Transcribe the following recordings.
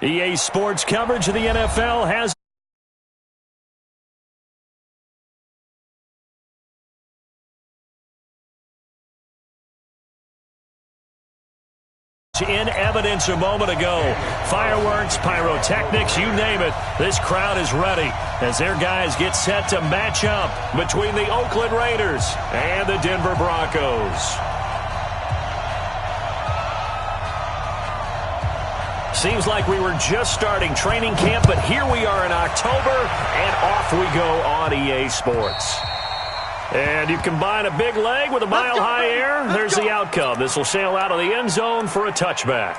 EA Sports coverage of the NFL has in evidence a moment ago. Fireworks, pyrotechnics, you name it. This crowd is ready as their guys get set to match up between the Oakland Raiders and the Denver Broncos. Seems like we were just starting training camp, but here we are in October, and off we go on EA Sports. And you combine a big leg with a mile-high air, there's the outcome. This will sail out of the end zone for a touchback.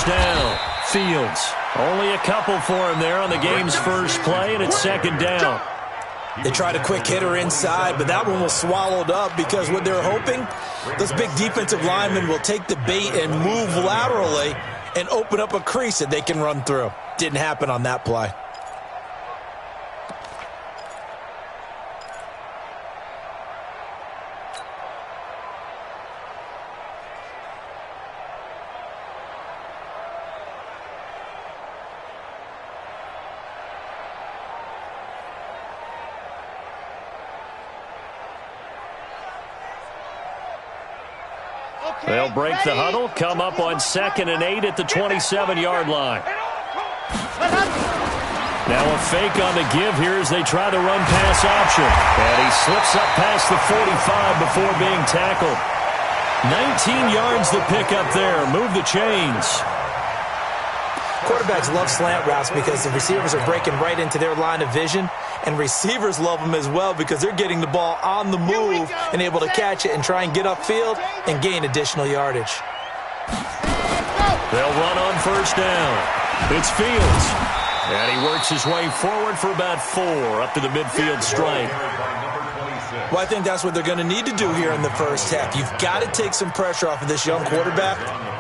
Down. Fields. Only a couple for him there on the game's first play, and it's second down. They tried a quick hitter inside, but that one was swallowed up because what they're hoping, those big defensive linemen will take the bait and move laterally and open up a crease that they can run through. Didn't happen on that play. They'll break the huddle, come up on 2nd and 8 at the 27-yard line. Now a fake on the give here as they try the run-pass option. And he slips up past the 45 before being tackled. 19 yards to pick up there. Move the chains. Quarterbacks love slant routes because the receivers are breaking right into their line of vision, and receivers love them as well because they're getting the ball on the move and able to catch it and try and get upfield and gain additional yardage. They'll run on first down. It's Fields. And he works his way forward for about 4 up to the midfield stripe. Well, I think that's what they're going to need to do here in the first half. You've got to take some pressure off of this young quarterback,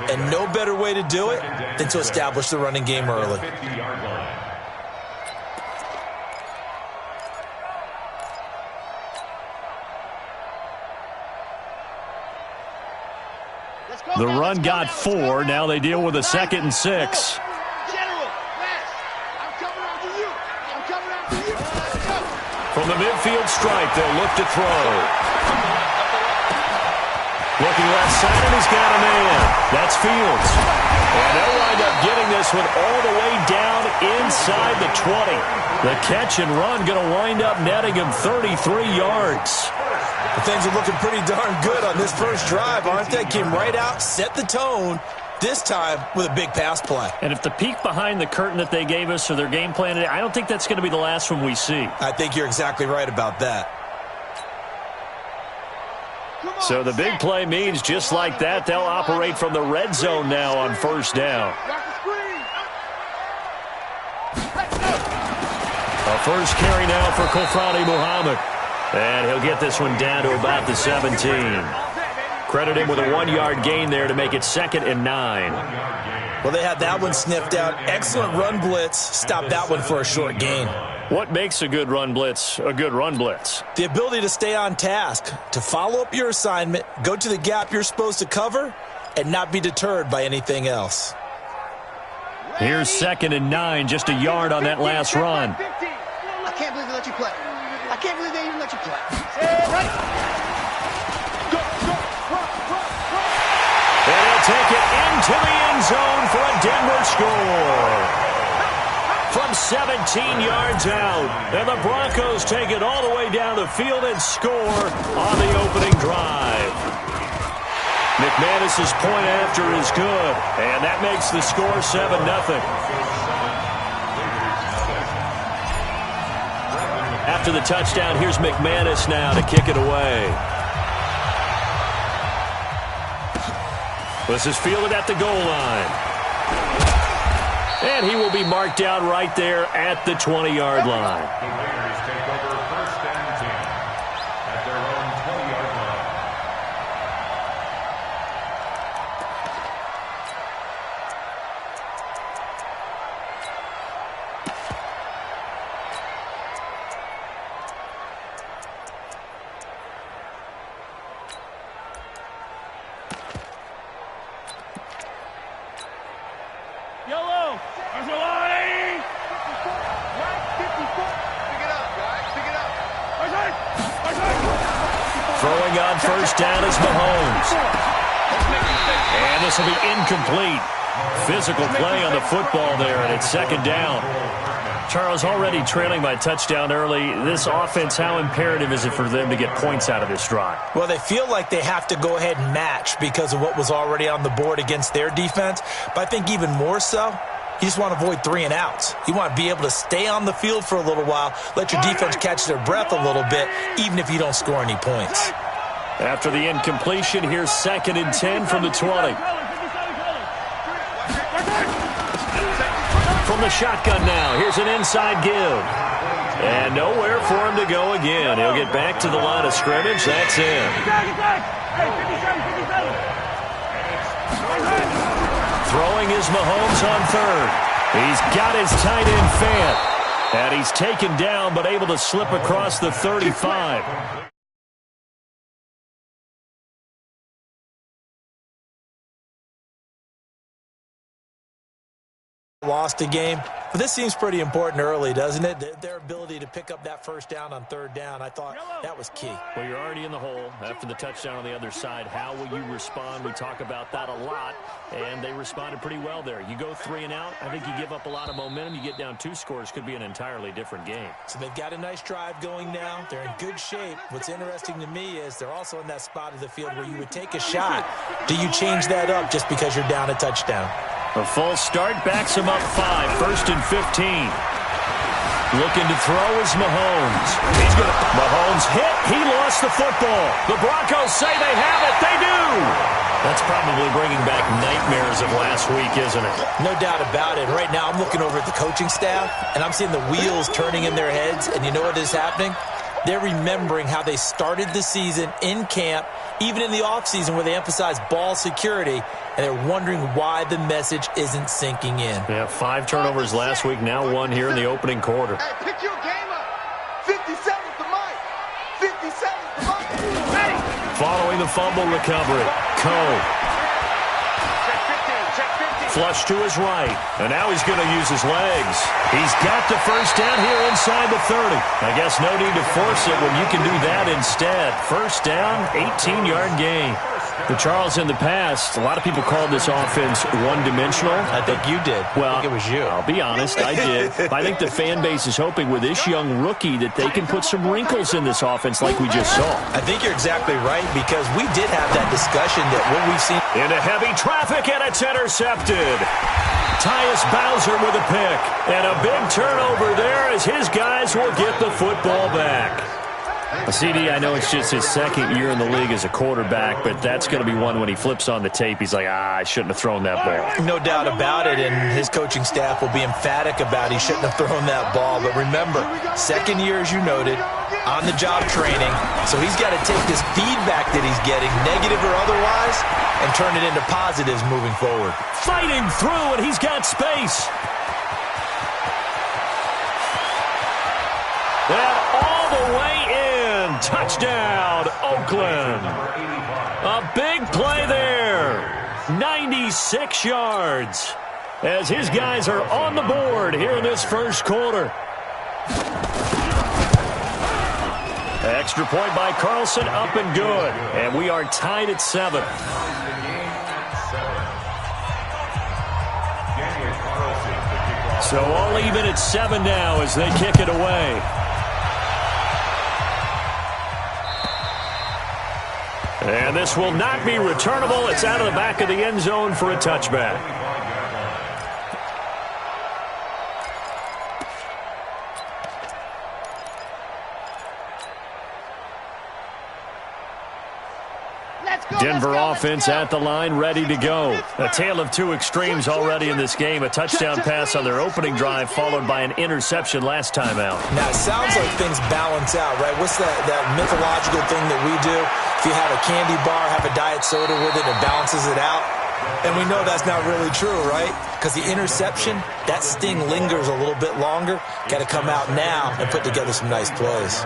and no better way to do it than to establish the running game early. The run got 4. Now they deal with a 2nd and 6. From the midfield stripe, they'll look to throw. Looking left side, and he's got a man. That's Fields. And they'll wind up getting this one all the way down inside the 20. The catch and run going to wind up netting him 33 yards. Things are looking pretty darn good on this first drive, aren't they? Came right out, set the tone, this time with a big pass play. And if the peek behind the curtain that they gave us or their game plan today, I don't think that's going to be the last one we see. I think you're exactly right about that. So the big play means just like that, they'll operate from the red zone now on first down. A first carry now for Kofrani Muhammad. And he'll get this one down to about the 17. Credit him with a 1-yard gain there to make it 2nd and 9. Well, they had that one sniffed out. Excellent run blitz. Stop that one for a short gain. What makes a good run blitz a good run blitz? The ability to stay on task, to follow up your assignment, go to the gap you're supposed to cover, and not be deterred by anything else. Here's 2nd and 9, just a yard on that last run. I can't believe they let you play. I can't believe they even let you play. And he'll take it into the end zone for a Denver score. From 17 yards out. And the Broncos take it all the way down the field and score on the opening drive. McManus's point after is good. And that makes the score 7-0. After the touchdown, here's McManus now to kick it away. This is fielded at the goal line. And he will be marked down right there at the 20-yard line. The Raiders take over 1st and 10 at their own 20-yard line. Yellow! There's a line! Right, 54. Pick it up, guys. Pick it up. Throwing on 1st down is Mahomes. And this will be incomplete. Physical play on the football there, and it's 2nd down. Charles, already trailing by touchdown early. This offense, how imperative is it for them to get points out of this drive? Well, they feel like they have to go ahead and match because of what was already on the board against their defense. But I think even more so, you just want to avoid 3 and outs. You want to be able to stay on the field for a little while, let your defense catch their breath a little bit, even if you don't score any points. After the incompletion, here's 2nd and 10 from the 20. From the shotgun now, here's an inside give. And nowhere for him to go again. He'll get back to the line of scrimmage. That's in. Throwing is Mahomes on 3rd. He's got his tight end Fant. And he's taken down but able to slip across the 35. Lost a game, but this seems pretty important early, doesn't it? Their ability to pick up that 1st down on 3rd down, I thought that was key. Well, you're already in the hole after the touchdown on the other side. How will you respond? We talk about that a lot, and they responded pretty well there. You go 3 and out, I think you give up a lot of momentum. You get down 2 scores, could be an entirely different game. So they've got a nice drive going now. They're in good shape. What's interesting to me is they're also in that spot of the field where you would take a shot. Do you change that up just because you're down a touchdown? A false start backs him up 5, 1st and 15. Looking to throw is Mahomes. Mahomes hit. He lost the football. The Broncos say they have it. They do. That's probably bringing back nightmares of last week, isn't it? No doubt about it. Right now I'm looking over at the coaching staff, and I'm seeing the wheels turning in their heads, and you know what is happening? They're remembering how they started the season in camp, even in the offseason where they emphasized ball security, and they're wondering why the message isn't sinking in. Yeah, 5 turnovers last week, now 1 here in the opening quarter. Hey, pick your game up. 57's the mic. 57's the mic. Following the fumble recovery, Coe. Flush to his right, and now he's going to use his legs. He's got the 1st down here inside the 30. I guess no need to force it when you can do that instead. 1st down, 18-yard gain. But Charles, in the past, a lot of people called this offense one-dimensional. I think you did. Well, I think it was you. I'll be honest, I did. I think the fan base is hoping with this young rookie that they can put some wrinkles in this offense like we just saw. I think you're exactly right because we did have that discussion that what we've seen. Into heavy traffic, and it's intercepted. Tyus Bowser with a pick. And a big turnover there as his guys will get the football back. CD, I know it's just his 2nd year in the league as a quarterback, but that's going to be one when he flips on the tape. He's like, I shouldn't have thrown that ball. No doubt about it, and his coaching staff will be emphatic about he shouldn't have thrown that ball. But remember, 2nd year, as you noted, on-the-job training, so he's got to take this feedback that he's getting, negative or otherwise, and turn it into positives moving forward. Fighting through, and he's got space. And all the way in. Touchdown, Oakland. A big play there. 96 yards. As his guys are on the board here in this 1st quarter. Extra point by Carlson, up and good. And we are tied at 7. So all even at 7 now as they kick it away. And this will not be returnable. It's out of the back of the end zone for a touchback. Let's Denver offense at the line, ready to go. A tale of two extremes already in this game. A touchdown pass on their opening drive, followed by an interception last time out. Now, it sounds like things balance out, right? What's that mythological thing that we do? If you have a candy bar, have a diet soda with it, it balances it out. And we know that's not really true, right? Because the interception, that sting lingers a little bit longer. Got to come out now and put together some nice plays.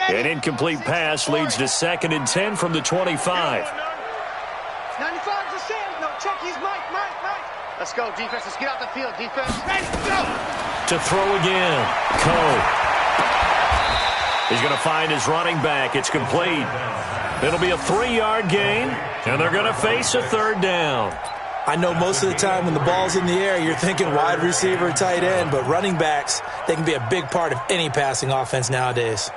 An incomplete pass leads to 2nd and 10 from the 25. 95 to Sam. No, check. He's Mike. Let's go, defense. Let's get out the field, defense. Ready, go. To throw again. Cole. He's going to find his running back. It's complete. It'll be a 3-yard gain, and they're going to face a 3rd down. I know most of the time when the ball's in the air, you're thinking wide receiver, tight end, but running backs, they can be a big part of any passing offense nowadays.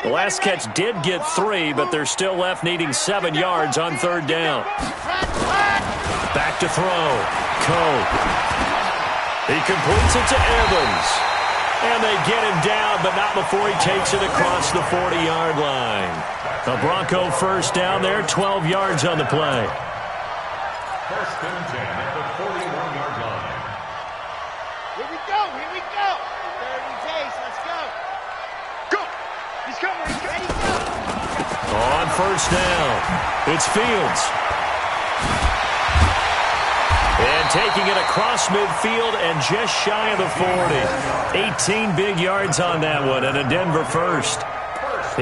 The last catch did get 3, but they're still left needing 7 yards on 3rd down. Back to throw. Cole. He completes it to Evans. And they get him down, but not before he takes it across the 40-yard line. A Bronco 1st down there, 12 yards on the play. 1st and 10 at the 41-yard line. Here we go. 30 days. Let's go. Go. He's coming. He's ready. Go. On 1st down, it's Fields. And taking it across midfield and just shy of the 40. 18 big yards on that one, and a Denver 1st.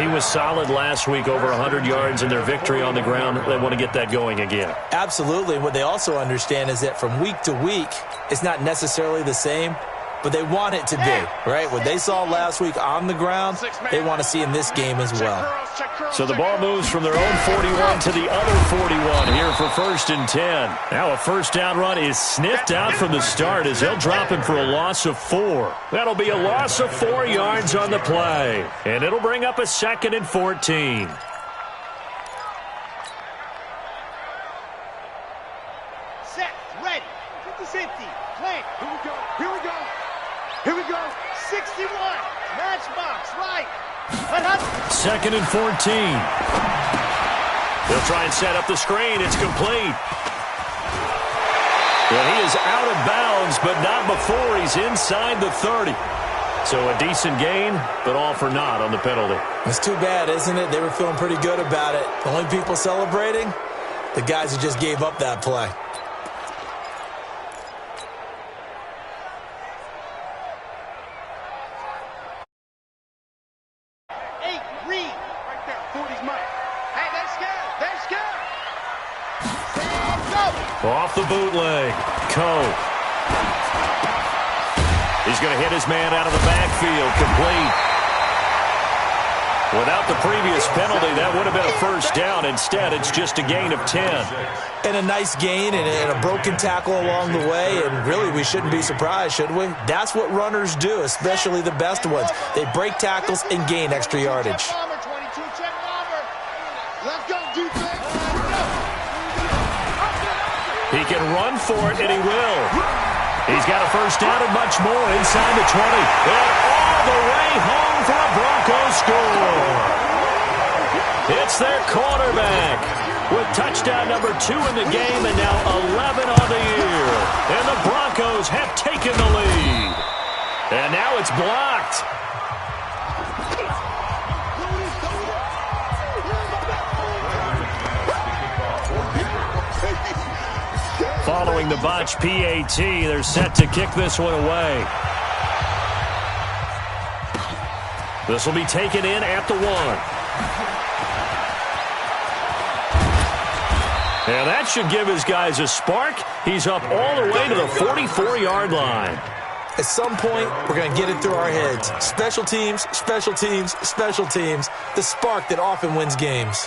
He was solid last week, over 100 yards in their victory on the ground. They want to get that going again. Absolutely. What they also understand is that from week to week, it's not necessarily the same, but they want it to be, right? What they saw last week on the ground, they want to see in this game as well. So the ball moves from their own 41 to the other 41 here for 1st and 10. Now a 1st down run is sniffed out from the start as they'll drop him for a loss of 4. That'll be a loss of 4 yards on the play. And it'll bring up a 2nd and 14. Set. Ready. 50-50. Play. Here we go. 61. Matchbox. Right. 2nd and 14. They'll try and set up the screen. It's complete. Well, he is out of bounds, but not before he's inside the 30. So a decent gain, but all for naught on the penalty. It's too bad, isn't it? They were feeling pretty good about it. The only people celebrating, the guys who just gave up that play. Off the bootleg. Coe. He's going to hit his man out of the backfield. Complete. Without the previous penalty, that would have been a 1st down. Instead, it's just a gain of 10. And a nice gain and a broken tackle along the way. And really, we shouldn't be surprised, should we? That's what runners do, especially the best ones. They break tackles and gain extra yardage. He can run for it, and he will. He's got a 1st down and much more inside the 20. And all the way home for a Broncos score. It's their quarterback with touchdown number 2 in the game and now 11 on the year. And the Broncos have taken the lead. And now it's blocked. Following the botch PAT, they're set to kick this one away. This will be taken in at the 1. And that should give his guys a spark. He's up all the way to the 44-yard line. At some point, we're going to get it through our heads. Special teams, special teams, special teams. The spark that often wins games.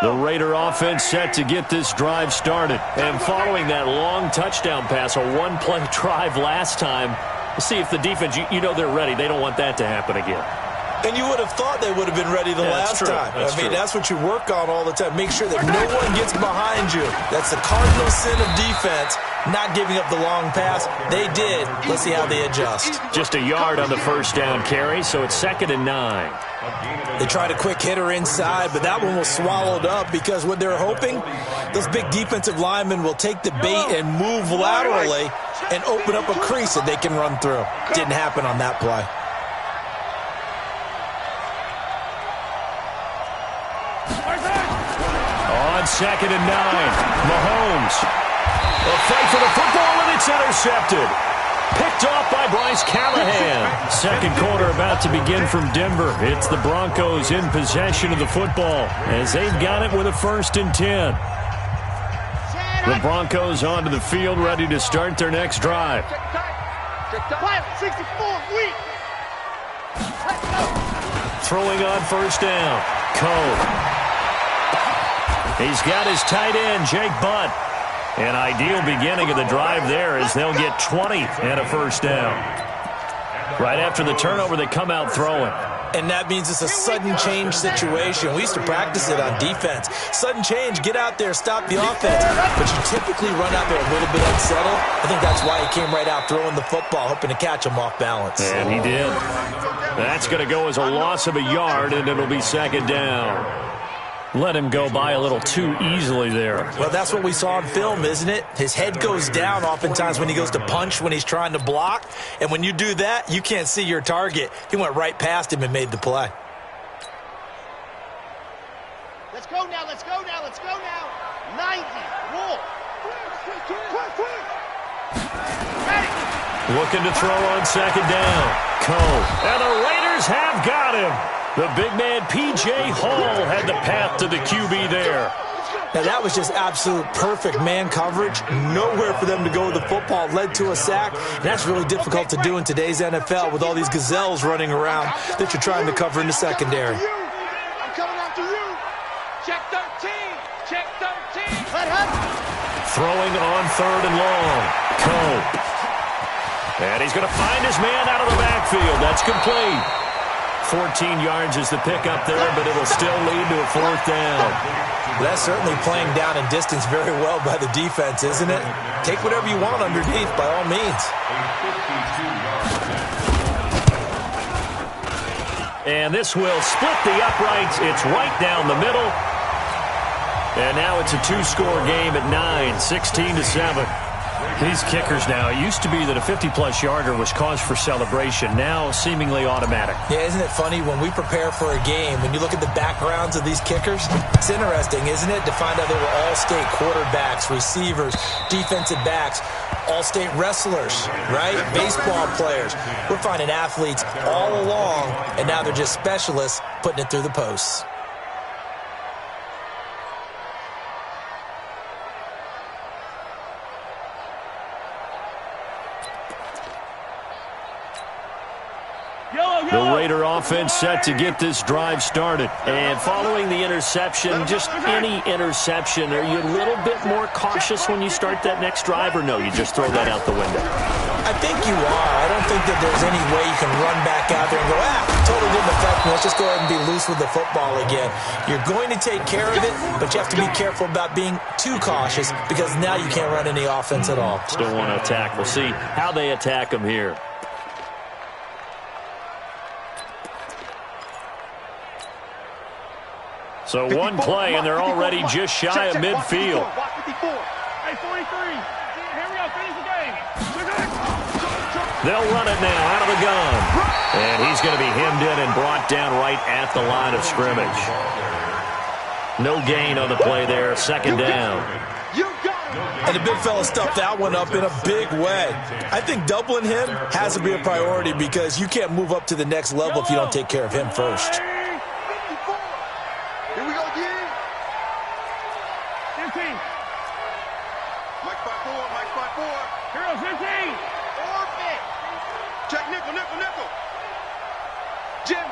The Raider offense set to get this drive started. And following that long touchdown pass, a one-play drive last time, we'll see if the defense, you know they're ready. They don't want that to happen again. And you would have thought they would have been ready the last time. That's what you work on all the time. Make sure that no one gets behind you. That's the cardinal sin of defense, not giving up the long pass. They did. Let's see how they adjust. Just a yard on the first down carry, so it's 2nd and 9. They tried a quick hitter inside, but that one was swallowed up because what they're hoping, those big defensive linemen will take the bait and move laterally and open up a crease that they can run through. Didn't happen on that play. On 2nd and 9, Mahomes. A fight for the football, and it's intercepted. Picked off by Bryce Callahan. Second quarter about to begin from Denver. It's the Broncos in possession of the football as they've got it with a 1st and 10. The Broncos onto the field ready to start their next drive. 64, weak. Let's go. Throwing on 1st down. Cole. He's got his tight end, Jake Butt. An ideal beginning of the drive there as they'll get 20 and a 1st down. Right after the turnover, they come out throwing. And that means it's a sudden change situation. We used to practice it on defense. Sudden change, get out there, stop the offense. But you typically run out there a little bit unsettled. I think that's why he came right out throwing the football, hoping to catch him off balance. And he did. That's going to go as a loss of a yard, and it'll be 2nd down. Let him go by a little too easily there. Well, that's what we saw on film, isn't it? His head goes down oftentimes when he goes to punch, when he's trying to block. And when you do that, you can't see your target. He went right past him and made the play. Let's go now, let's go now, let's go now. 90, roll. Quick. Ready. Looking to throw on 2nd down. Cole. And the Raiders have got him. The big man, P.J. Hall, had the path to the QB there. Now, that was just absolute perfect man coverage. Nowhere for them to go with the football. Led to a sack. And that's really difficult to do in today's NFL with all these gazelles running around that you're trying to cover in the secondary. I'm coming after you. Check 13. Check 13. Let him. Throwing on 3rd and long. Cole. And he's going to find his man out of the backfield. That's complete. 14 yards is the pickup there, but it'll still lead to a 4th down. That's certainly playing down in distance very well by the defense, isn't it? Take whatever you want underneath, by all means. And this will split the uprights. It's right down the middle. And now it's a 2-score game at 9, 16-7. These kickers now, it used to be that a 50-plus yarder was cause for celebration. Now seemingly automatic. Yeah, isn't it funny when we prepare for a game, when you look at the backgrounds of these kickers, it's interesting, isn't it, to find out they were all-state quarterbacks, receivers, defensive backs, all-state wrestlers, right? Baseball players. We're finding athletes all along, and now they're just specialists putting it through the posts. The Raider offense set to get this drive started. And following the interception, just any interception, are you a little bit more cautious when you start that next drive, or no, you just throw that out the window? I think you are. I don't think that there's any way you can run back out there and go, totally didn't affect me. Let's just go ahead and be loose with the football again. You're going to take care of it, but you have to be careful about being too cautious because now you can't run any offense at all. Still want to attack. We'll see how they attack them here. So one play, and they're already just shy of midfield. Hey, 43. Here we go. Finish the game. They'll run it now out of the gun. And he's going to be hemmed in and brought down right at the line of scrimmage. No gain on the play there. 2nd down. And the big fella stuffed that one up in a big way. I think doubling him has to be a priority because you can't move up to the next level if you don't take care of him first. Orbit. Check nickel, nickel, nickel. Jim.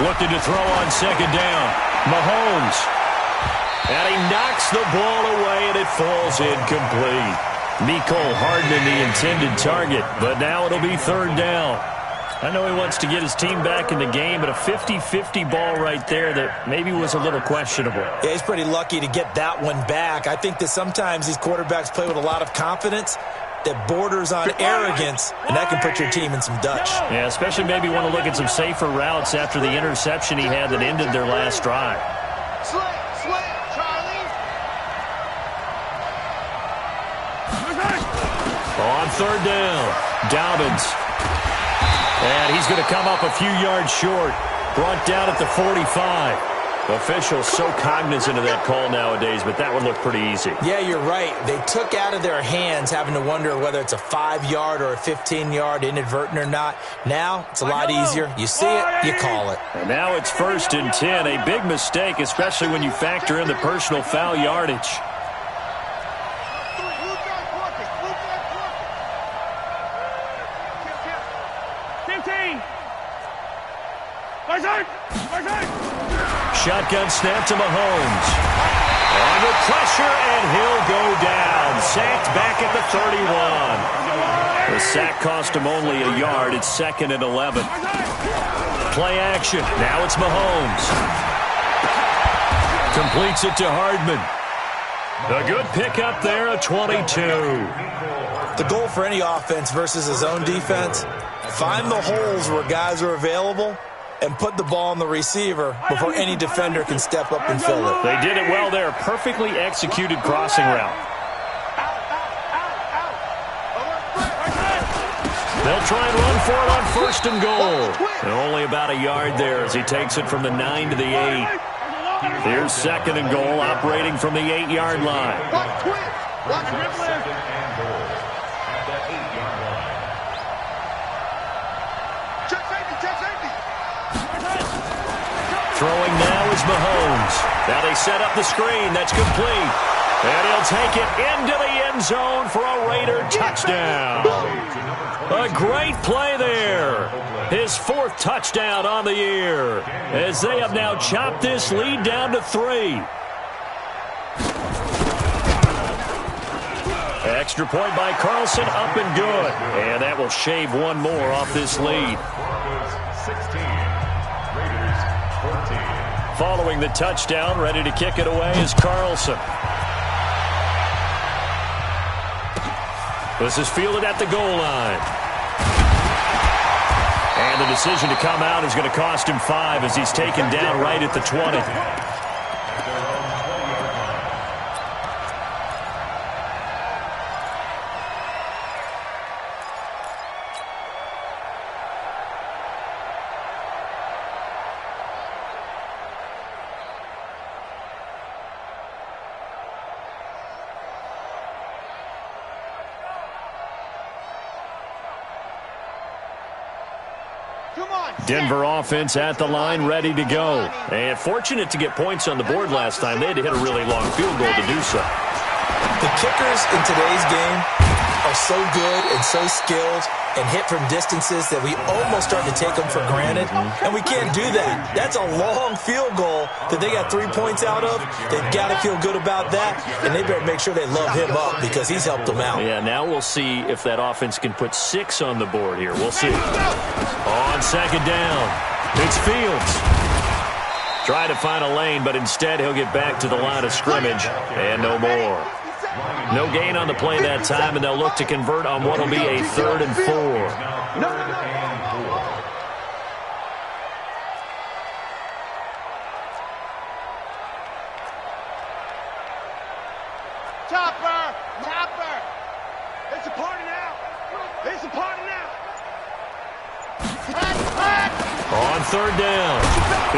Looking to throw on second down. Mahomes. And he knocks the ball away, and it falls incomplete. Mecole Hardman, the intended target, but now it'll be third down. I know he wants to get his team back in the game, but a 50-50 ball right there that maybe was a little questionable. Yeah, he's pretty lucky to get that one back. I think that sometimes these quarterbacks play with a lot of confidence that borders on arrogance, and that can put your team in some Dutch. Yeah, especially maybe want to look at some safer routes after the interception he had that ended their last drive. Slant, Charlie. On third down, Dobbins. And he's going to come up a few yards short. Brought down at the 45. Officials so cognizant of that call nowadays, but that would look pretty easy. Yeah, you're right. They took out of their hands having to wonder whether it's a 5-yard or a 15-yard, inadvertent or not. Now, it's a lot easier. You see it, you call it. And now it's 1st and 10. A big mistake, especially when you factor in the personal foul yardage. 15. Shotgun snap to Mahomes. Under pressure, and he'll go down. Sacked back at the 31. The sack cost him only a yard. It's 2nd and 11. Play action. Now it's Mahomes. Completes it to Hardman. A good pickup there, a 22. The goal for any offense versus his own defense, find the holes where guys are available and put the ball on the receiver before any defender can step up and fill it. They did it well there. Perfectly executed crossing route. They'll try and run for it on 1st and goal. And only about a yard there as he takes it from the 9 to the 8. Here's 2nd and goal, operating from the 8-yard line. Throwing now is Mahomes. Now they set up the screen. That's complete. And he'll take it into the end zone for a Raider touchdown. A great play there. His 4th touchdown on the year, as they have now chopped this lead down to 3. Extra point by Carlson, up and good. And that will shave one more off this lead. Broncos 16, Raiders 14. Following the touchdown, ready to kick it away is Carlson. This is fielded at the goal line. And the decision to come out is going to cost him 5 as he's taken down right at the 20. Denver offense at the line, ready to go. And fortunate to get points on the board last time. They had to hit a really long field goal to do so. The kickers in today's game are so good and so skilled and hit from distances that we almost start to take them for granted, and we can't do that. That's a long field goal that they got 3 points out of. They've got to feel good about that, and they better make sure they love him up because he's helped them out. Yeah, now we'll see if that offense can put 6 on the board here. We'll see. On 2nd down, it's Fields. Try to find a lane, but instead he'll get back to the line of scrimmage, and no more. No gain on the play that time, and they'll look to convert on what will be a 3rd and 4. Topper. It's a party now. It's a party now. On 3rd down,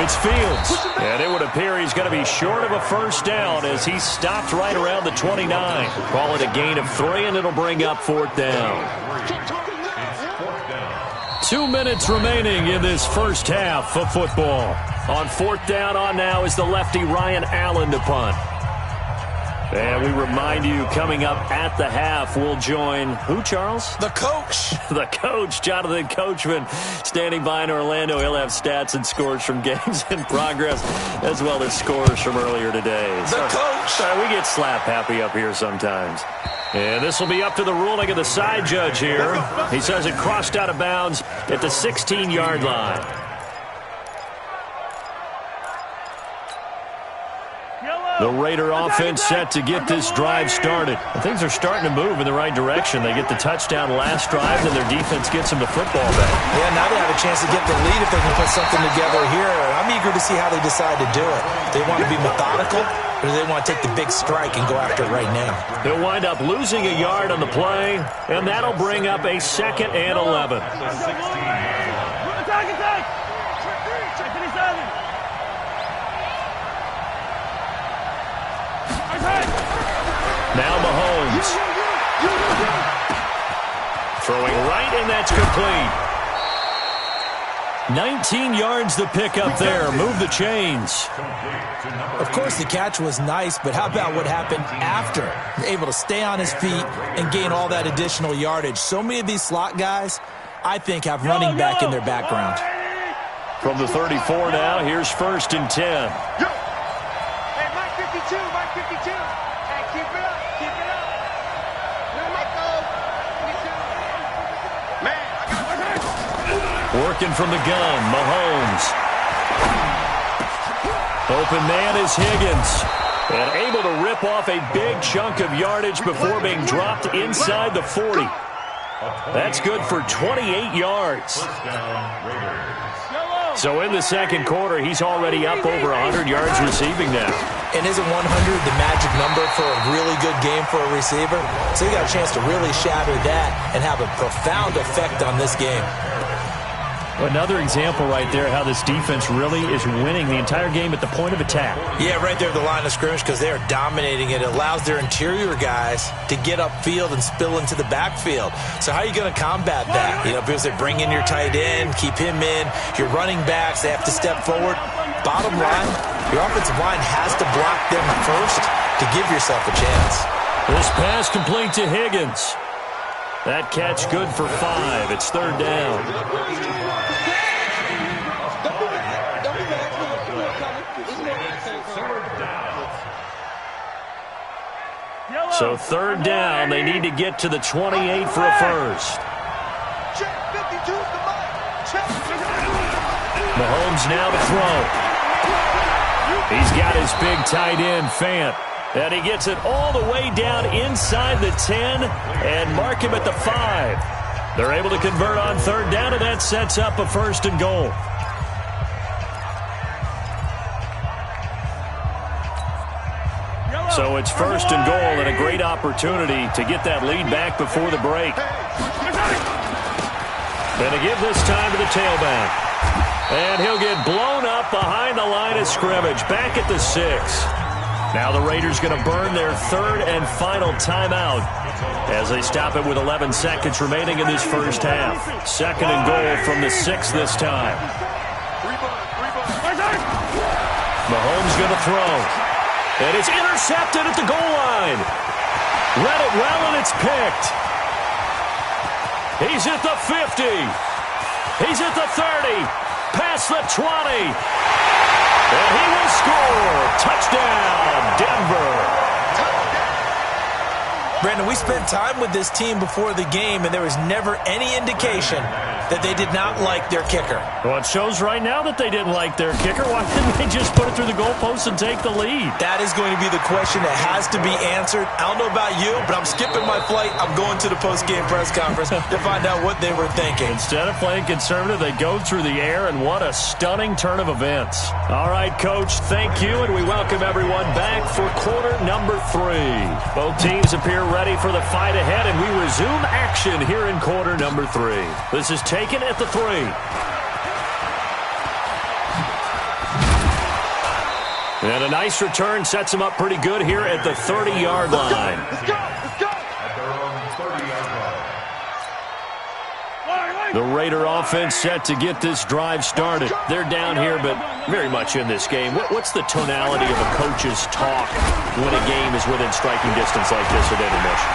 it's Fields. And it would appear he's going to be short of a 1st down as he stopped right around the 29. Call it a gain of 3, and it'll bring up 4th down. 2 minutes remaining in this first half of football. On 4th down on now is the lefty Ryan Allen to punt. And we remind you, coming up at the half, we'll join who, Charles? The coach. The coach, Jonathan Coachman, standing by in Orlando. He'll have stats and scores from games in progress, as well as scores from earlier today. The coach. Sorry, we get slap happy up here sometimes. And this will be up to the ruling of the side judge here. He says it crossed out of bounds at the 16-yard line. The Raider offense set to get this drive started. And things are starting to move in the right direction. They get the touchdown last drive, and their defense gets them the football back. Yeah, now they have a chance to get the lead if they can put something together here. I'm eager to see how they decide to do it. They want to be methodical, or do they want to take the big strike and go after it right now? They'll wind up losing a yard on the play, and that'll bring up a 2nd and 11. Now Mahomes. Throwing right, and that's complete. 19 yards to pick up there. Move the chains. Of course, the catch was nice, but how about what happened after? Able to stay on his feet and gain all that additional yardage. So many of these slot guys, I think, have running back in their background. From the 34 now, here's 1st and 10. Hey, Mike 52, Mike 52. Hey, keep it up, keep it up. Little Mike, go. 52. Man, I got Working from the gun, Mahomes. Open man is Higgins. And able to rip off a big chunk of yardage before being dropped inside the 40. That's good for 28 yards. So in the second quarter, he's already up over 100 yards receiving now. And isn't 100 the magic number for a really good game for a receiver? So he got a chance to really shatter that and have a profound effect on this game. Another example right there how this defense really is winning the entire game at the point of attack. Yeah, right there at the line of scrimmage because they are dominating it. It allows their interior guys to get upfield and spill into the backfield. So how are you going to combat that? You know, because they bring in your tight end, keep him in. Your running backs, they have to step forward. Bottom line, your offensive line has to block them first to give yourself a chance. This pass complete to Higgins. That catch good for 5. It's 3rd down. So 3rd down, they need to get to the 28 for a first. Mahomes now to throw. He's got his big tight end, Fant. And he gets it all the way down inside the 10 and mark him at the 5. They're able to convert on 3rd down, and that sets up a 1st and goal. So it's 1st and goal and a great opportunity to get that lead back before the break. Going to give this time to the tailback. And he'll get blown up behind the line of scrimmage, back at the 6. Now the Raiders going to burn their 3rd and final timeout as they stop it with 11 seconds remaining in this first half. 2nd and goal from the 6 this time. Mahomes going to throw. And it's intercepted at the goal line. Read it well, and it's picked. He's at the 50. He's at the 30. Past the 20. And he will score. Touchdown, Denver. Brandon, we spent time with this team before the game, and there was never any indication that they did not like their kicker. Well, it shows right now that they didn't like their kicker. Why didn't they just put it through the goalpost and take the lead? That is going to be the question that has to be answered. I don't know about you, but I'm skipping my flight. I'm going to the post-game press conference to find out what they were thinking. Instead of playing conservative, they go through the air, and what a stunning turn of events. All right, Coach, thank you, and we welcome everyone back for quarter number 3. Both teams appear ready for the fight ahead, and we resume action here in quarter number 3. This is taken at the 3. And a nice return sets him up pretty good here at the 30-yard line. Let's go, let's go. At their own 30-yard line. The Raider offense set to get this drive started. They're down here, but very much in this game. What's the tonality of a coach's talk when a game is within striking distance like this at intermission?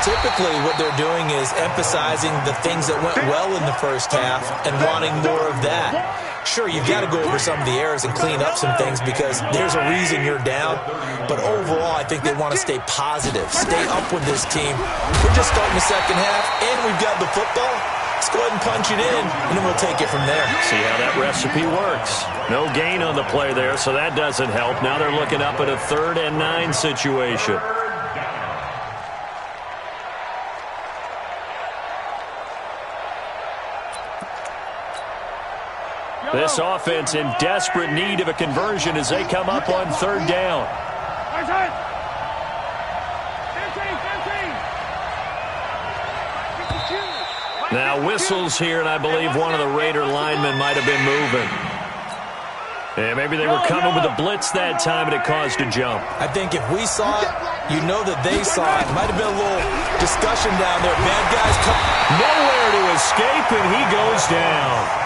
Typically, what they're doing is emphasizing the things that went well in the first half and wanting more of that. Sure, you've got to go over some of the errors and clean up some things because there's a reason you're down. But overall, I think they want to stay positive, stay up with this team. We're just starting the second half, and we've got the football. Let's go ahead and punch it in, and then we'll take it from there. See how that recipe works. No gain on the play there, so that doesn't help. Now they're looking up at a 3rd and 9 situation. This offense in desperate need of a conversion as they come up on 3rd down. Now whistles here, and I believe one of the Raider linemen might have been moving. And maybe they were coming with a blitz that time, and it caused a jump. I think if we saw it, you know that they saw it. Might have been a little discussion down there. Bad guys come. Nowhere to escape, and he goes down.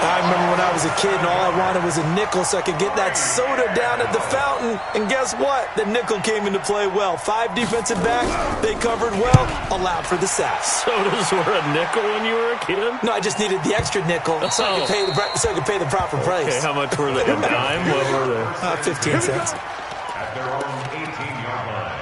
I remember when I was a kid and all I wanted was a nickel so I could get that soda down at the fountain. And guess what? The nickel came into play well. 5 defensive backs, they covered well, allowed for the sacks. Sodas were a nickel when you were a kid? No, I just needed the extra nickel so I could pay the proper price. Okay, how much were they? A dime? What were they? 15 cents. At their own 18-yard line.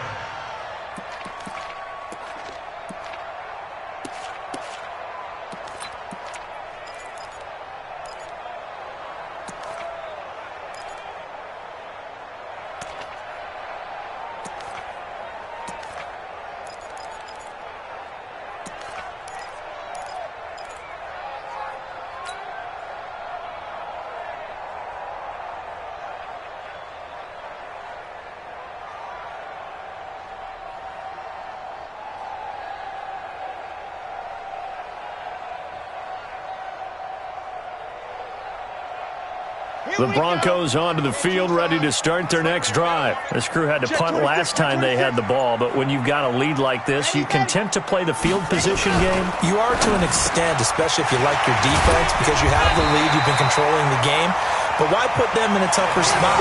The Broncos onto the field, ready to start their next drive. This crew had to punt last time they had the ball, but when you've got a lead like this, you content to play the field position game? You are to an extent, especially if you like your defense, because you have the lead, you've been controlling the game. But why put them in a tougher spot?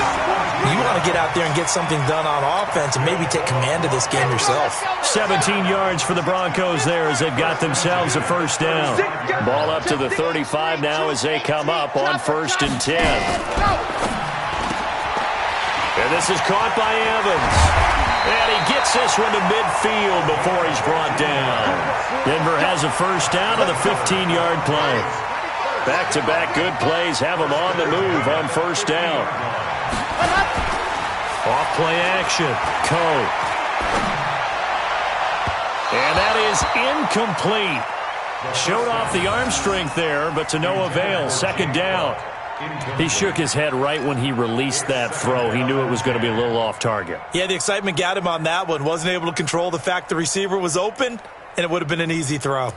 You want to get out there and get something done on offense and maybe take command of this game yourself. 17 yards for the Broncos there as they've got themselves a 1st down. Ball up to the 35 now as they come up on 1st and 10. And this is caught by Evans. And he gets this one to midfield before he's brought down. Denver has a 1st down on the 15-yard play. Back-to-back good plays have them on the move on 1st down. Off play action. Coe. And that is incomplete. Showed off the arm strength there, but to no avail. 2nd down. He shook his head right when he released that throw. He knew it was going to be a little off target. Yeah, the excitement got him on that one. Wasn't able to control the fact the receiver was open, and it would have been an easy throw.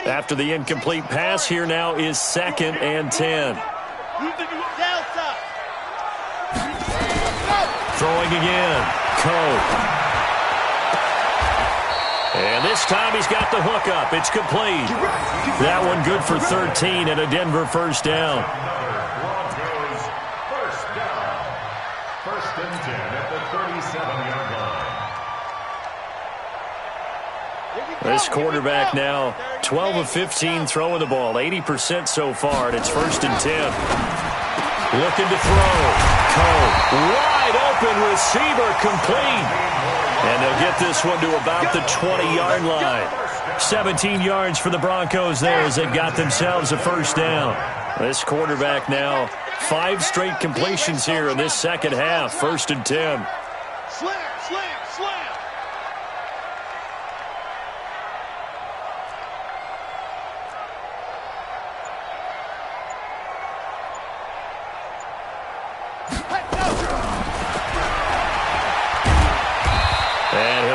After the incomplete pass, here now is 2nd and 10. Throwing again. Coe. And this time he's got the hook up. It's complete. That one good for 13 and a Denver 1st down. Broncos 1st down. 1st and 10 at the 37-yard line. This quarterback now 12 of 15 throwing the ball, 80% so far, and it's 1st and 10. Looking to throw. Coe, wide open receiver, complete. And they'll get this one to about the 20-yard line. 17 yards for the Broncos there as they've got themselves a 1st down. This quarterback now 5 straight completions here in this 2nd half, 1st and 10. Slam, slam, slam.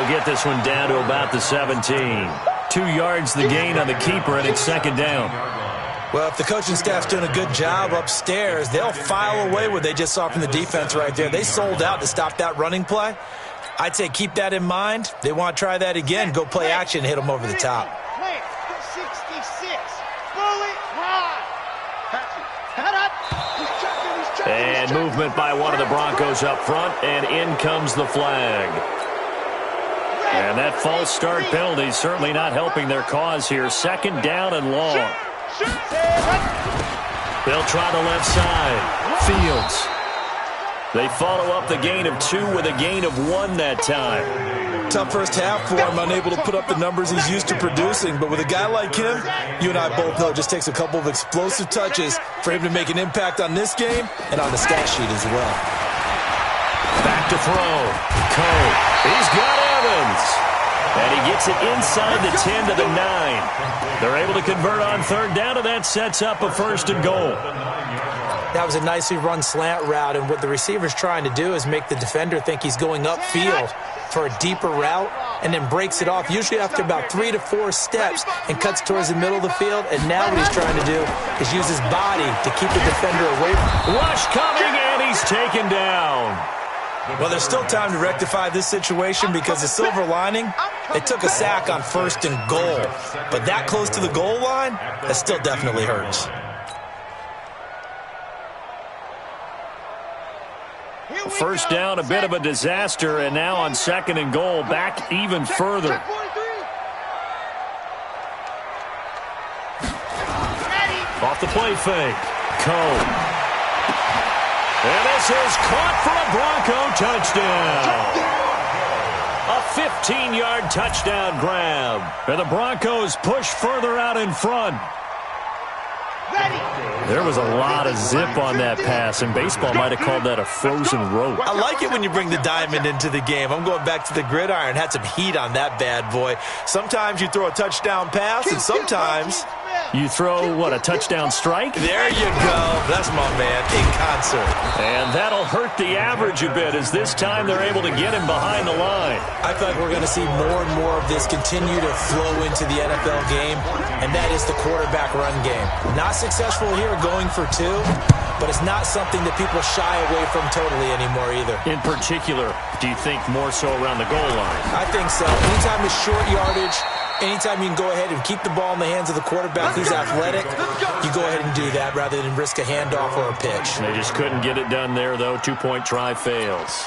Get this one down to about the 17. 2 yards the gain on the keeper, and it's 2nd down. Well, if the coaching staff's doing a good job upstairs, they'll file away what they just saw from the defense right there. They sold out to stop that running play. I'd say keep that in mind. They want to try that again. Go play action and hit them over the top. 66. Bullet high. Head up. He's checking. And movement by one of the Broncos up front, and in comes the flag. And that false start penalty is certainly not helping their cause here. Second down and long. They'll try the left side. Fields. They follow up the gain of 2 with a gain of 1 that time. Tough first half for him, unable to put up the numbers he's used to producing. But with a guy like him, you and I both know it just takes a couple of explosive touches for him to make an impact on this game and on the stat sheet as well. Back to throw. Cole. He's got Evans. And he gets it inside the 10 to the 9. They're able to convert on third down, and that sets up a first and goal. That was a nicely run slant route, and what the receiver's trying to do is make the defender think he's going upfield for a deeper route, and then breaks it off, usually after about 3 to 4 steps, and cuts towards the middle of the field. And now what he's trying to do is use his body to keep the defender away. Rush coming, and he's taken down. Well, there's still time to rectify this situation because the silver lining, they took a sack on first and goal. But that close to the goal line, that still definitely hurts. First down, a bit of a disaster, and now on second and goal, back even further. Off the play fake. Cole. And this is caught for a Bronco touchdown. A 15-yard touchdown grab. And the Broncos push further out in front. There was a lot of zip on that pass, and baseball might have called that a frozen rope. I like it when you bring the diamond into the game. I'm going back to the gridiron. Had some heat on that bad boy. Sometimes you throw a touchdown pass, and sometimes you throw, what, a touchdown strike? There you go. That's my man, in concert. And that'll hurt the average a bit, as this time they're able to get him behind the line. I feel like we're going to see more and more of this continue to flow into the NFL game, and that is the quarterback run game. Not successful here going for 2, but it's not something that people shy away from totally anymore either. In particular, do you think more so around the goal line? I think so. Anytime it's short yardage, anytime you can go ahead and keep the ball in the hands of the quarterback who's athletic, you go ahead and do that rather than risk a handoff or a pitch. They just couldn't get it done there, though. 2-point try fails.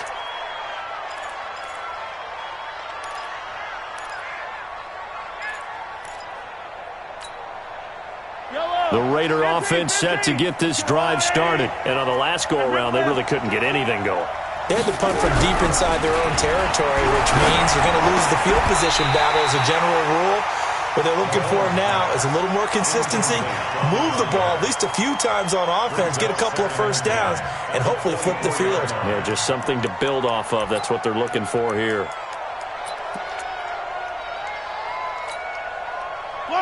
The Raider offense set to get this drive started. And on the last go-around, they really couldn't get anything going. They had to punt from deep inside their own territory, which means you're going to lose the field position battle as a general rule. What they're looking for now is a little more consistency, move the ball at least a few times on offense, get a couple of first downs, and hopefully flip the field. Yeah, just something to build off of. That's what they're looking for here.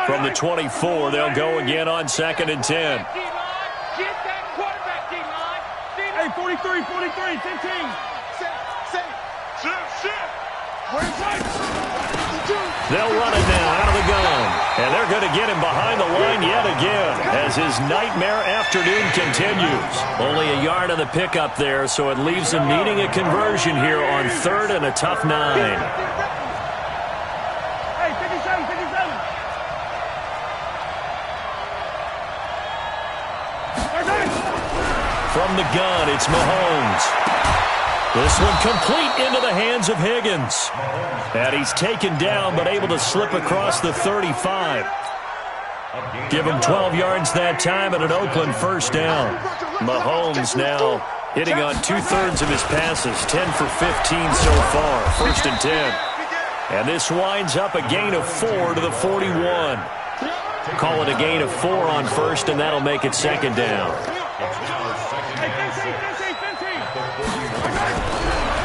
From the 24, they'll go again on 2nd and 10. Get that quarterback, D-line. Hey, 43, 15. They'll run it now out of the gun. And they're going to get him behind the line yet again as his nightmare afternoon continues. Only a yard on the pickup there, so it leaves him needing a conversion here on 3rd and a tough 9. Hey, 57. From the gun, it's Mahomes. This one complete into the hands of Higgins. And he's taken down, but able to slip across the 35. Give him 12 yards that time and an Oakland first down. Mahomes now hitting on 2/3 of his passes, 10 for 15 so far, 1st and 10. And this winds up a gain of 4 to the 41. Call it a gain of 4 on 1st, and that'll make it 2nd down.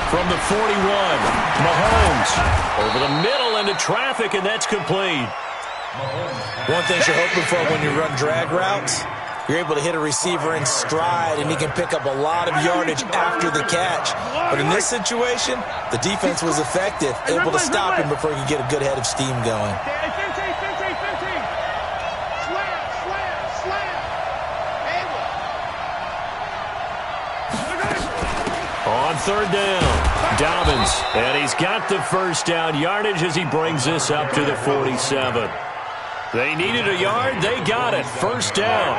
From the 41, Mahomes over the middle into traffic, and that's complete. One thing you're hoping for when you run drag routes, you're able to hit a receiver in stride, and he can pick up a lot of yardage after the catch. But in this situation, the defense was effective, able to stop him before he could get a good head of steam going. On third down. Dobbins, and he's got the first down yardage as he brings this up to the 47. They needed a yard. They got it. First down.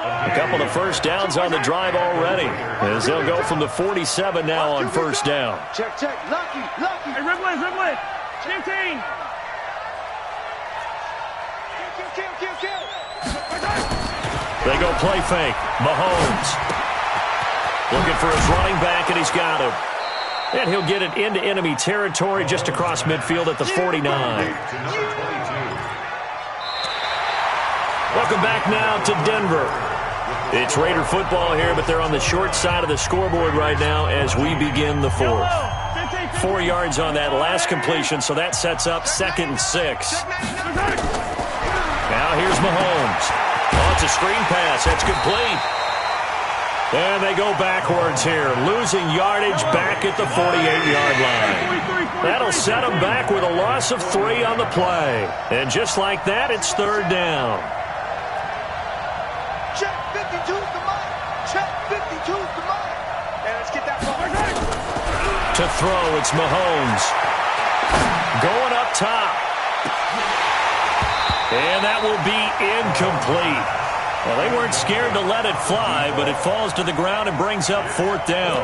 A couple of first downs on the drive already, as they'll go from the 47 now on first down. Check, check. Lucky. Hey, Ridley. 15. Kill. They go play fake. Mahomes looking for his running back, and he's got him. And he'll get it into enemy territory just across midfield at the 49. Welcome back now to Denver. It's Raider football here, but they're on the short side of the scoreboard right now as we begin the fourth. 4 yards on that last completion, so that sets up 2nd and 6. Now here's Mahomes. Oh, it's a screen pass. That's complete. And they go backwards here, losing yardage back at the 48-yard line. That'll set them back with a loss of 3 on the play. And just like that, it's third down. Check 52's the mark. Check 52's the mark. And let's get that ball. To throw, it's Mahomes. Going up top. And that will be incomplete. Well, they weren't scared to let it fly, but it falls to the ground and brings up 4th down.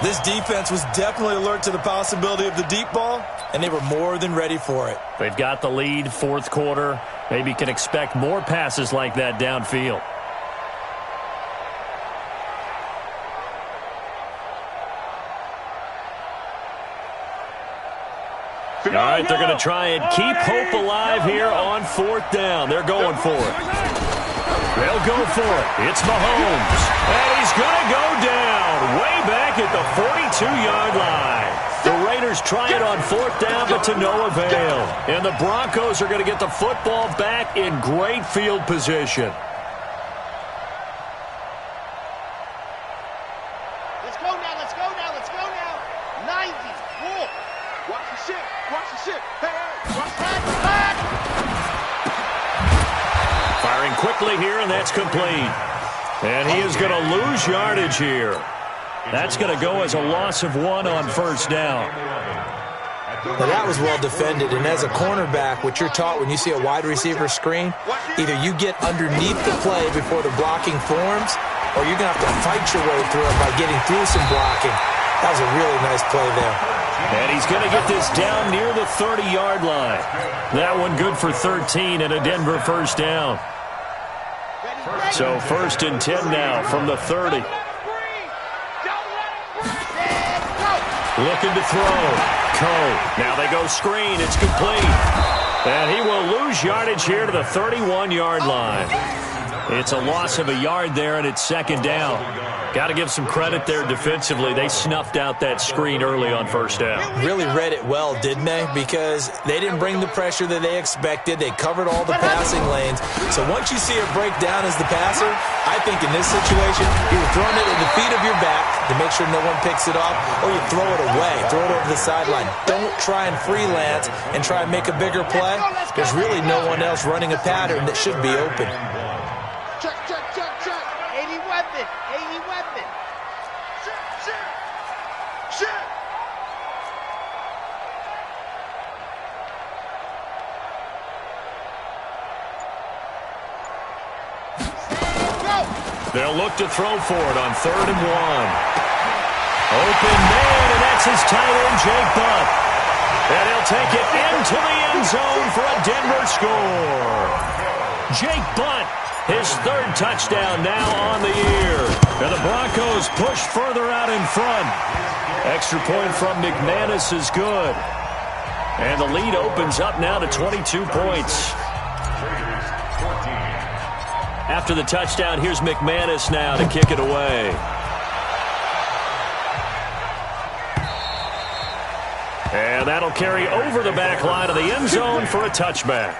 This defense was definitely alert to the possibility of the deep ball, and they were more than ready for it. They've got the lead, 4th quarter. Maybe can expect more passes like that downfield. All right, they're going to try and keep hope alive here on 4th down. They're going for it. They'll go for it. It's Mahomes. And he's going to go down way back at the 42-yard line. The Raiders try it on 4th down, but to no avail. And the Broncos are going to get the football back in great field position. Let's go now. 90. Whoa. Watch the ship. Hey, watch that. Firing quickly here, and that's complete. And he is going to lose yardage here. That's going to go as a loss of 1 on first down. Well, that was well defended, and as a cornerback, what you're taught when you see a wide receiver screen, either you get underneath the play before the blocking forms, or you're going to have to fight your way through it by getting through some blocking. That was a really nice play there. And he's going to get this down near the 30-yard line. That one good for 13 and a Denver first down. So 1st and 10 now from the 30. Looking to throw. Now they go screen. It's complete. And he will lose yardage here to the 31-yard line. It's a loss of a yard there, and it's 2nd down. Got to give some credit there defensively. They snuffed out that screen early on first down. Really read it well, didn't they? Because they didn't bring the pressure that they expected. They covered all the passing lanes. So once you see it break down as the passer, I think in this situation, you're throwing it at the feet of your back to make sure no one picks it off, or you throw it away, throw it over the sideline. Don't try and freelance and try and make a bigger play. There's really no one else running a pattern that should be open. Check. 80 weapon. Shit. They'll look to throw for it on 3rd and 1. Open man, and that's his tight end, Jake Butt. And he'll take it into the end zone for a Denver score. Jake Butt, his 3rd touchdown now on the year. And the Broncos push further out in front. Extra point from McManus is good. And the lead opens up now to 22 points. After the touchdown, here's McManus now to kick it away. And that'll carry over the back line of the end zone for a touchback.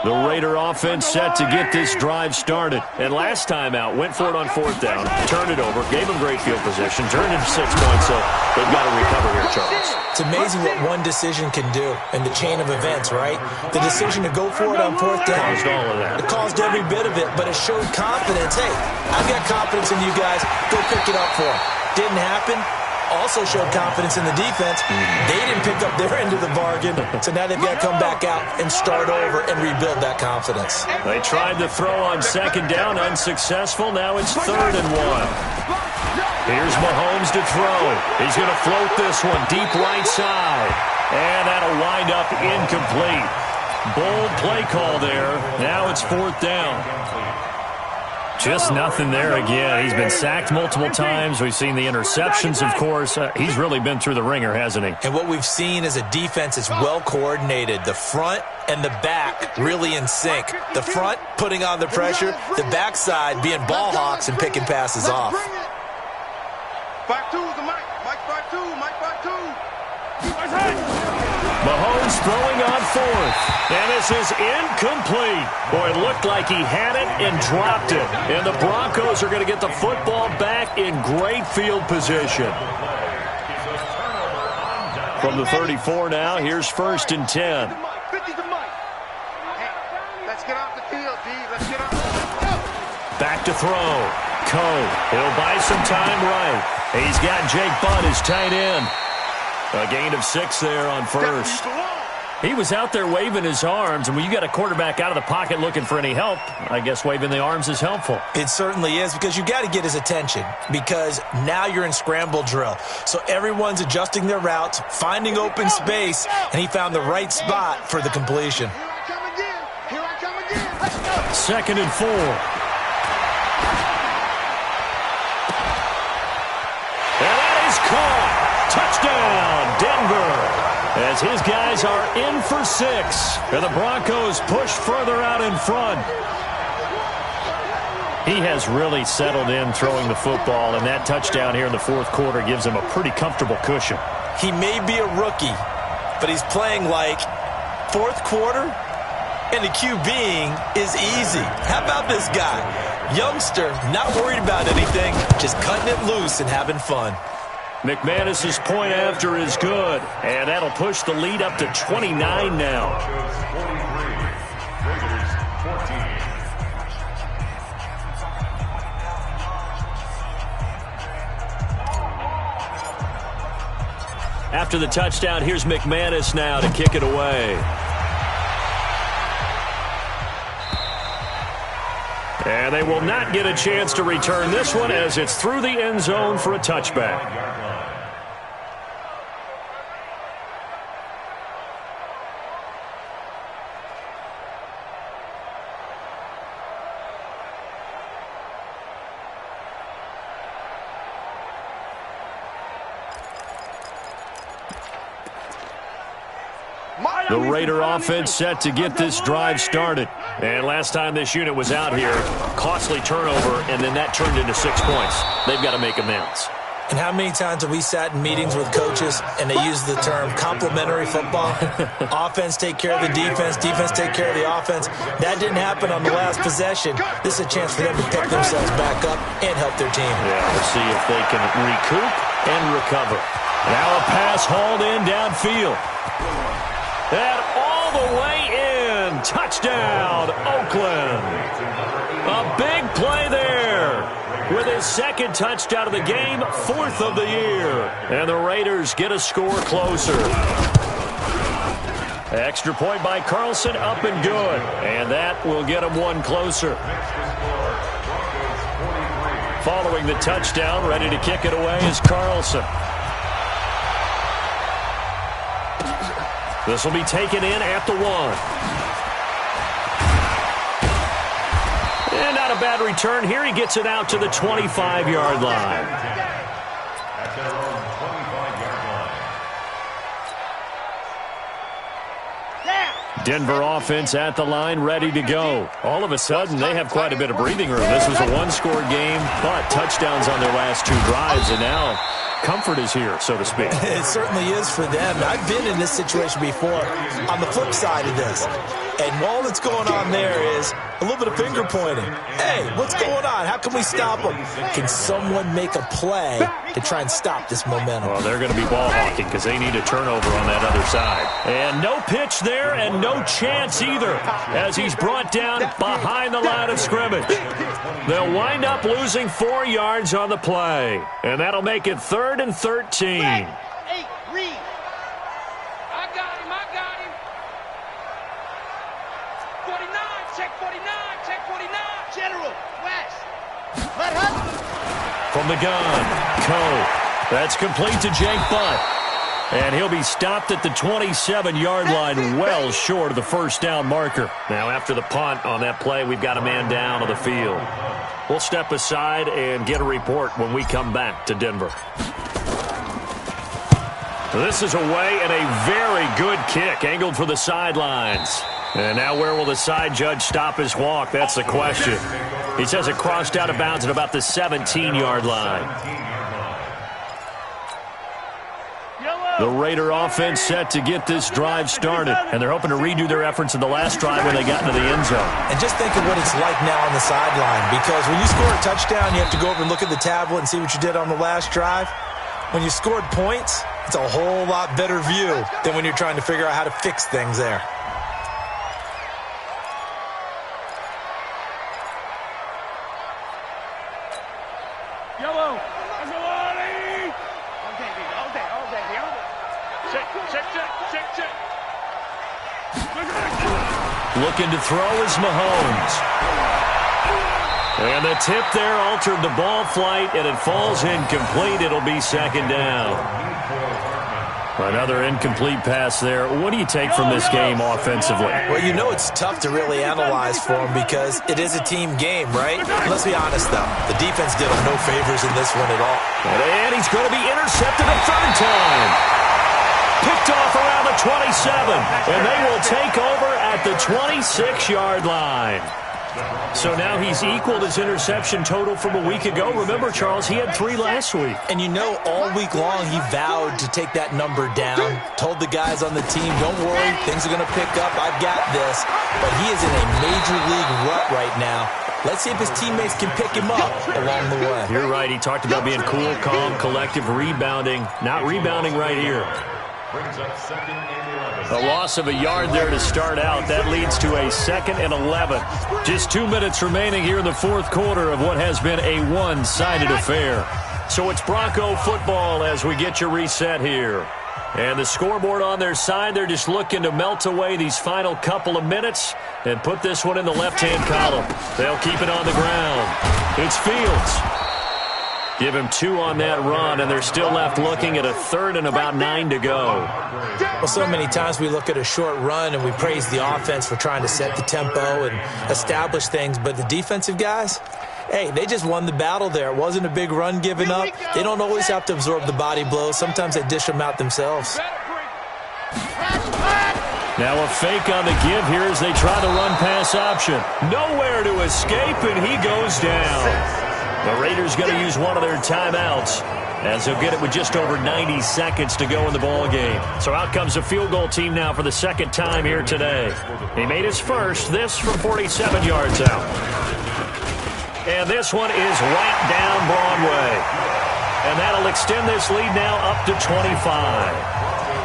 The Raider offense set to get this drive started. And last time out, went for it on 4th down, turned it over, gave them great field position, turned into 6 points, so they've got to recover here, Charles. It's amazing what one decision can do in the chain of events, right? The decision to go for it on 4th down. Caused all of that. It caused every bit of it, but it showed confidence. Hey, I've got confidence in you guys. Go pick it up for them. Didn't happen. Also showed confidence in the defense. They didn't pick up their end of the bargain, so now they've got to come back out and start over and rebuild that confidence. They tried to throw on 2nd down, unsuccessful. Now it's 3rd and 1. Here's Mahomes to throw. He's going to float this one deep right side, and that'll wind up incomplete. Bold play call there. Now it's 4th down. Just nothing there again. He's been sacked multiple times. We've seen the interceptions, of course. He's really been through the ringer, hasn't he? And what we've seen is a defense that's well coordinated. The front and the back really in sync. The front putting on the pressure, the backside being ball hawks and picking passes off. Back two, the Mike. Mike back two. Mike back two. Mahomes throwing on 4th. And this is incomplete. Boy, it looked like he had it and dropped it. And the Broncos are going to get the football back in great field position. From the 34 now, here's 1st and 10. 50 to Mike. Hey, let's get off the field, D. Let's get off the field. Back to throw. Coe. He'll buy some time right. He's got Jake Butt, his tight end. A gain of 6 there on 1st. He was out there waving his arms, and when you got a quarterback out of the pocket looking for any help, I guess waving the arms is helpful. It certainly is, because you got to get his attention, because now you're in scramble drill. So everyone's adjusting their routes, finding open space, and he found the right spot for the completion. Here I come again. Here I come again. Let's go. 2nd and 4. And that is caught. Touchdown, Denver. As his guys are in for 6. And the Broncos push further out in front. He has really settled in throwing the football, and that touchdown here in the 4th quarter gives him a pretty comfortable cushion. He may be a rookie, but he's playing like 4th quarter, and the QBing is easy. How about this guy? Youngster, not worried about anything, just cutting it loose and having fun. McManus's point after is good, and that'll push the lead up to 29 now. After the touchdown, here's McManus now to kick it away. And they will not get a chance to return this one as it's through the end zone for a touchback. The Raider offense set to get this drive started. And last time this unit was out here, costly turnover, and then that turned into 6 points. They've got to make amends. And how many times have we sat in meetings with coaches and they use the term complementary football? Offense take care of the defense, defense take care of the offense. That didn't happen on the last possession. This is a chance for them to pick themselves back up and help their team. Yeah, we'll see if they can recoup and recover. Now a pass hauled in downfield. And all the way in. Touchdown, Oakland. A big play there. With his 2nd touchdown of the game, 4th of the year. And the Raiders get a score closer. Extra point by Carlson, up and good. And that will get him one closer. Following the touchdown, ready to kick it away is Carlson. This will be taken in at the 1. And not a bad return here. He gets it out to the 25-yard line. At their own 25-yard line. Denver offense at the line, ready to go. All of a sudden, they have quite a bit of breathing room. This was a one-score game, but touchdowns on their last 2 drives, and now comfort is here, so to speak. It certainly is for them. I've been in this situation before. On the flip side of this, And all that's going on there is a little bit of finger pointing. Hey, what's going on? How can we stop them? Can someone make a play to try and stop this momentum? Well, they're going to be ball hawking because they need a turnover on that other side. And no pitch there and no chance either as he's brought down behind the line of scrimmage. They'll wind up losing 4 yards on the play. And that'll make it 3rd and 13. Hey, read. I got him. 49, check 49, check 49. General, West. Let Hudson. From the gun, Coe. That's complete to Jake Butt. And he'll be stopped at the 27-yard line, well short of the first down marker. Now, after the punt on that play, we've got a man down on the field. We'll step aside and get a report when we come back to Denver. This is away and a very good kick, angled for the sidelines. And now where will the side judge stop his walk? That's the question. He says it crossed out of bounds at about the 17-yard line. The Raider offense set to get this drive started, and they're hoping to redo their efforts in the last drive when they got into the end zone. And just think of what it's like now on the sideline, because when you score a touchdown, you have to go over and look at the tablet and see what you did on the last drive. When you scored points, it's a whole lot better view than when you're trying to figure out how to fix things there. Yellow. That's a lottie. All day, baby. All day. Check. Looking to throw is Mahomes. And the tip there altered the ball flight, and it falls incomplete. It'll be 2nd down. Another incomplete pass there. What do you take from this game offensively? Well, you know it's tough to really analyze for them because it is a team game, right? Let's be honest, though. The defense did them no favors in this one at all. And he's going to be intercepted a 3rd time. Picked off around the 27, and they will take over at the 26-yard line. So now he's equaled his interception total from a week ago. Remember, Charles, he had 3 last week. And you know, all week long he vowed to take that number down, told the guys on the team, don't worry, things are going to pick up, I've got this. But he is in a major league rut right now. Let's see if his teammates can pick him up along the way. You're right. He talked about being cool, calm, collective, rebounding. Not rebounding right here. Brings up 2nd and 11. A loss of a yard there to start out. That leads to a 2nd and 11. Just 2 minutes remaining here in the 4th quarter of what has been a one-sided affair. So it's Bronco football as we get you reset here. And the scoreboard on their side, they're just looking to melt away these final couple of minutes and put this one in the left-hand column. They'll keep it on the ground. It's Fields. Give him 2 on that run, and they're still left looking at a 3rd and about 9 to go. Well, so many times we look at a short run and we praise the offense for trying to set the tempo and establish things, but the defensive guys, hey, they just won the battle there. It wasn't a big run given up. They don't always have to absorb the body blows. Sometimes they dish them out themselves. Now a fake on the give here as they try the run-pass option. Nowhere to escape, and he goes down. The Raiders going to use one of their timeouts as they'll get it with just over 90 seconds to go in the ball game. So out comes the field goal team now for the 2nd time here today. He made his first, this from 47 yards out. And this one is right down Broadway. And that'll extend this lead now up to 25.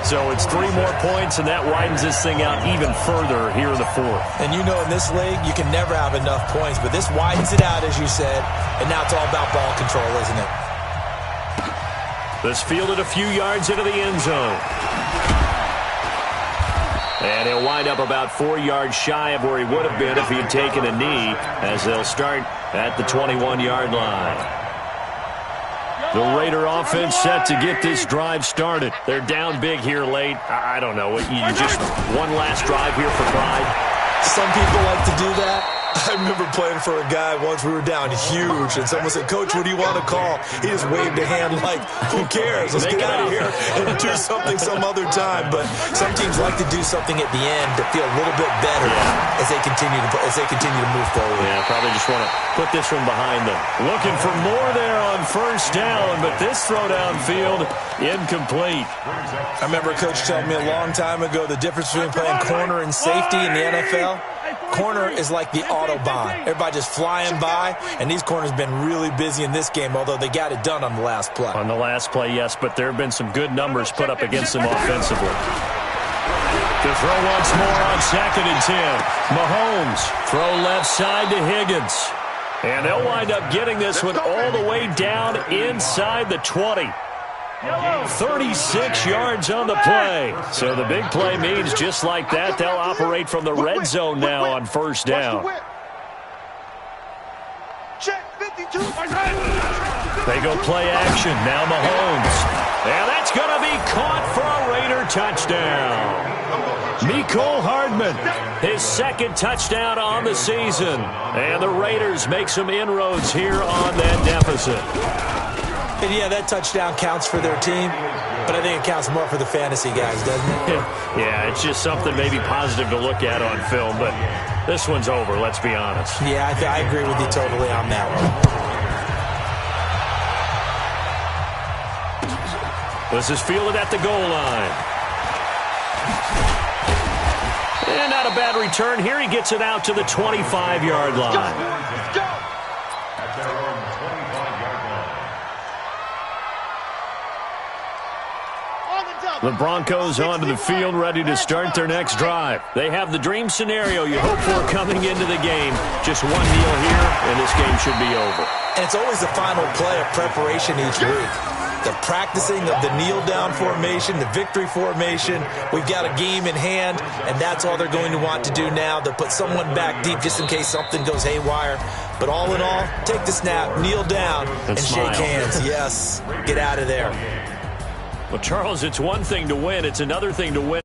So it's 3 more points, and that widens this thing out even further here in the 4th. And you know in this league, you can never have enough points, but this widens it out, as you said, and now it's all about ball control, isn't it? This fielded a few yards into the end zone. And he'll wind up about 4 yards shy of where he would have been if he had taken a knee, as they'll start at the 21-yard line. The Raider offense set to get this drive started. They're down big here late. I don't know. You just one last drive here for pride. Some people like to do that. I remember playing for a guy once. We were down huge, and someone said, "Coach, what do you want to call?" He just waved a hand like, "Who cares? Let's get out of here and do something some other time." But some teams like to do something at the end to feel a little bit better as they continue to move forward. Yeah, probably just want to put this one behind them. Looking for more there on first down, but this throw downfield incomplete. I remember a coach telling me a long time ago the difference between playing corner and safety in the NFL. Corner is like the Autobahn. Everybody just flying by, and these corners have been really busy in this game, although they got it done on the last play. On the last play, yes, but there have been some good numbers put up against them offensively. To throw once more on 2nd and 10. Mahomes, throw left side to Higgins. And they'll wind up getting this one all the way down inside the 20. 36 yards on the play. So the big play means just like that, they'll operate from the red zone now on first down. They go play action. Now Mahomes. And that's going to be caught for a Raider touchdown. Mecole Hardman, his 2nd touchdown on the season. And the Raiders make some inroads here on that deficit. And yeah, that touchdown counts for their team, but I think it counts more for the fantasy guys, doesn't it? Yeah, it's just something maybe positive to look at on film, but this one's over, let's be honest. Yeah, I agree with you totally on that one. This is fielded at the goal line. And not a bad return here. He gets it out to the 25-yard line. The Broncos onto the field, ready to start their next drive. They have the dream scenario you hope for coming into the game. Just one kneel here, and this game should be over. And it's always the final play of preparation each week. The practicing of the kneel-down formation, the victory formation. We've got a game in hand, and that's all they're going to want to do now. They'll put someone back deep just in case something goes haywire. But all in all, take the snap, kneel down, and shake hands. Yes, get out of there. Well, Charles, it's one thing to win. It's another thing to win.